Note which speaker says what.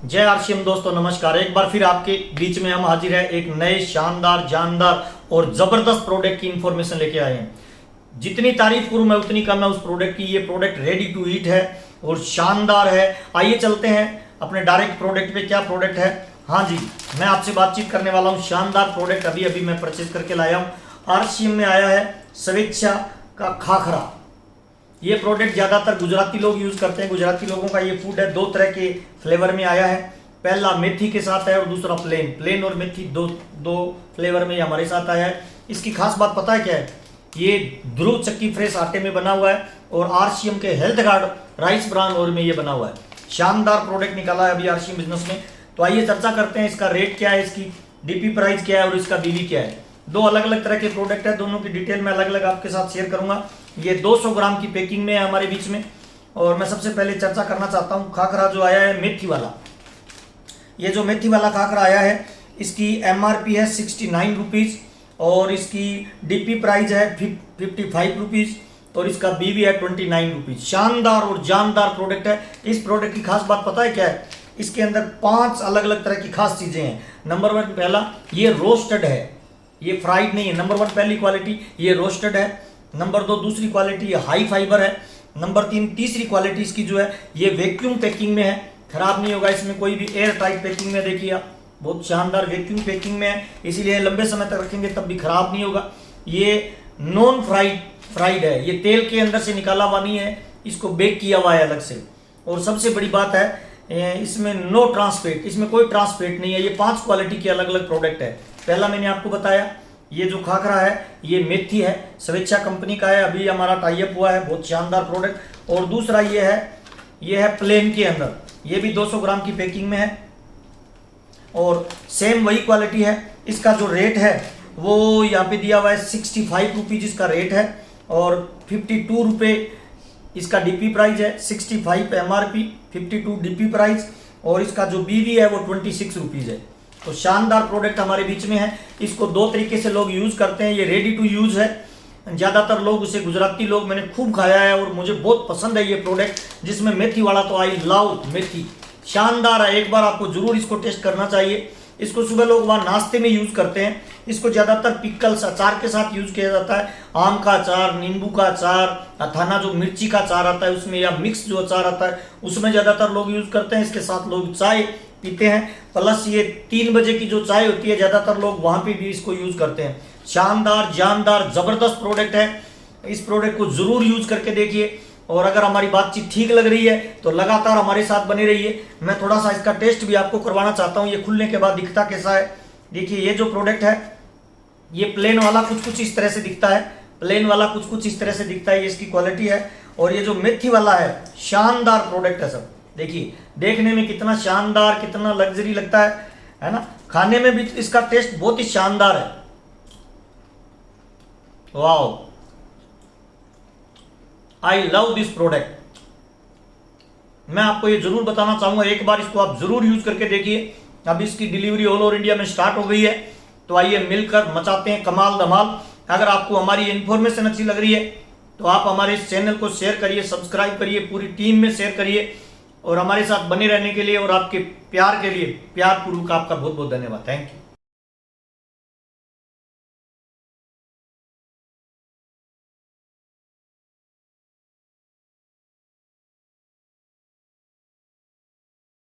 Speaker 1: जय आरसीएम दोस्तों, नमस्कार। एक बार फिर आपके बीच में हम हाजिर है एक नए शानदार जानदार और जबरदस्त प्रोडक्ट की इंफॉर्मेशन लेके आए हैं। जितनी तारीफ करूं मैं उतनी कम है उस प्रोडक्ट की। ये प्रोडक्ट रेडी टू ईट है और शानदार है। आइए चलते हैं अपने डायरेक्ट प्रोडक्ट पे। क्या प्रोडक्ट है? हाँ जी, मैं आपसे बातचीत करने वाला हूँ। शानदार प्रोडक्ट अभी अभी मैं परचेज करके लाया हूँ। आरसीएम में आया है स्वेच्छा का खाखरा। ये प्रोडक्ट ज़्यादातर गुजराती लोग यूज़ करते हैं। गुजराती लोगों का ये फूड है। दो तरह के फ्लेवर में आया है। पहला मेथी के साथ है और दूसरा प्लेन और मेथी दो फ्लेवर में हमारे साथ आया है। इसकी खास बात पता है क्या है? ये ध्रुव चक्की फ्रेश आटे में बना हुआ है और आरसीएम के हेल्थ गार्ड राइस ब्रान और में ये बना हुआ है। शानदार प्रोडक्ट निकाला है अभी आरसीएम बिजनेस में। तो आइए चर्चा करते हैं इसका रेट क्या है, इसकी डीपी प्राइस क्या है और इसका बीवी क्या है। दो अलग अलग तरह के प्रोडक्ट है, दोनों की डिटेल मैं अलग अलग आपके साथ शेयर करूंगा। ये 200 ग्राम की पैकिंग में है हमारे बीच में। और मैं सबसे पहले चर्चा करना चाहता हूँ खाखरा जो आया है मेथी वाला। ये जो मेथी वाला खाखरा आया है इसकी एमआरपी है 69 रुपीज़ और इसकी डीपी प्राइस है 55 रुपीज़ और इसका बीवी है 29 रुपीज़। शानदार और जानदार प्रोडक्ट है। इस प्रोडक्ट की खास बात पता है क्या है? इसके अंदर 5 अलग अलग तरह की खास चीज़ें हैं। नंबर 1 पहला, ये रोस्टेड है, ये फ्राइड नहीं है। नंबर 1 पहली क्वालिटी ये रोस्टेड है। नंबर 2 दूसरी क्वालिटी ये हाई फाइबर है। नंबर 3 तीसरी क्वालिटी इसकी जो है ये वैक्यूम पैकिंग में है, खराब नहीं होगा इसमें कोई भी। एयर टाइट पैकिंग में देखिए आप, बहुत शानदार वैक्यूम पैकिंग में है, इसीलिए लंबे समय तक रखेंगे तब भी खराब नहीं होगा। ये नॉन फ्राइड है, ये तेल के अंदर से निकाला हुआ नहीं है, इसको बेक किया हुआ है अलग से। और सबसे बड़ी बात है इसमें नो ट्रांसफेट, इसमें कोई ट्रांसफेट नहीं है। ये 5 क्वालिटी के अलग अलग प्रोडक्ट है। पहला मैंने आपको बताया ये जो खाखरा है ये मेथी है, स्वेच्छा कंपनी का है, अभी हमारा टाई अप हुआ है, बहुत शानदार प्रोडक्ट। और दूसरा ये है प्लेन के अंदर, ये भी 200 ग्राम की पैकिंग में है और सेम वही क्वालिटी है। इसका जो रेट है वो यहाँ पे दिया हुआ है 65 रुपीज़ इसका रेट है और 52 रुपये इसका डीपी प्राइस है। 65 एमआरपी, 52 डीपी प्राइस और इसका जो बीवी है वो 26 रुपीज़ है। तो शानदार प्रोडक्ट हमारे बीच में है। इसको 2 तरीके से लोग यूज़ करते हैं। ये रेडी टू यूज़ है, ज़्यादातर लोग उसे गुजराती लोग मैंने खूब खाया है और मुझे बहुत पसंद है ये प्रोडक्ट, जिसमें मेथी वाला तो आई लव मेथी। शानदार है, एक बार आपको जरूर इसको टेस्ट करना चाहिए। इसको सुबह लोग वहाँ नाश्ते में यूज़ करते हैं। इसको ज़्यादातर पिकल्स अचार के साथ यूज़ किया जाता है। आम का अचार, नींबू का अचार, अथाना जो मिर्ची का अचार आता है उसमें, या मिक्स जो अचार आता है उसमें ज़्यादातर लोग यूज़ करते हैं। इसके साथ लोग चाय पीते हैं, प्लस ये 3 बजे की जो चाय होती है ज़्यादातर लोग वहाँ पे भी इसको यूज़ करते हैं। शानदार जानदार ज़बरदस्त प्रोडक्ट है। इस प्रोडक्ट को ज़रूर यूज़ करके देखिए और अगर हमारी बातचीत ठीक लग रही है तो लगातार हमारे साथ बने रहिए। मैं थोड़ा सा इसका टेस्ट भी आपको करवाना चाहता हूँ। ये खुलने के बाद दिखता कैसा है देखिए। ये जो प्रोडक्ट है ये प्लेन वाला कुछ इस तरह से दिखता है, प्लेन वाला कुछ इस तरह से दिखता है, ये इसकी क्वालिटी है। और ये जो मेथी वाला है शानदार प्रोडक्ट है सब। देखिए देखने में कितना शानदार, कितना लग्जरी लगता है ना। खाने में भी इसका टेस्ट बहुत ही शानदार है। Wow, I love this product. मैं आपको ये जरूर बताना चाहूंगा, एक बार इसको आप जरूर यूज करके देखिए। अब इसकी डिलीवरी ऑल ओवर इंडिया में स्टार्ट हो गई है। तो आइए मिलकर मचाते हैं कमाल धमाल। अगर आपको हमारी इन्फॉर्मेशन अच्छी लग रही है तो आप हमारे इस चैनल को शेयर करिए, सब्सक्राइब करिए, पूरी टीम में शेयर करिए। और हमारे साथ बने रहने के लिए और आपके प्यार के लिए प्यार पूर्वक आपका बहुत बहुत धन्यवाद। Thank you.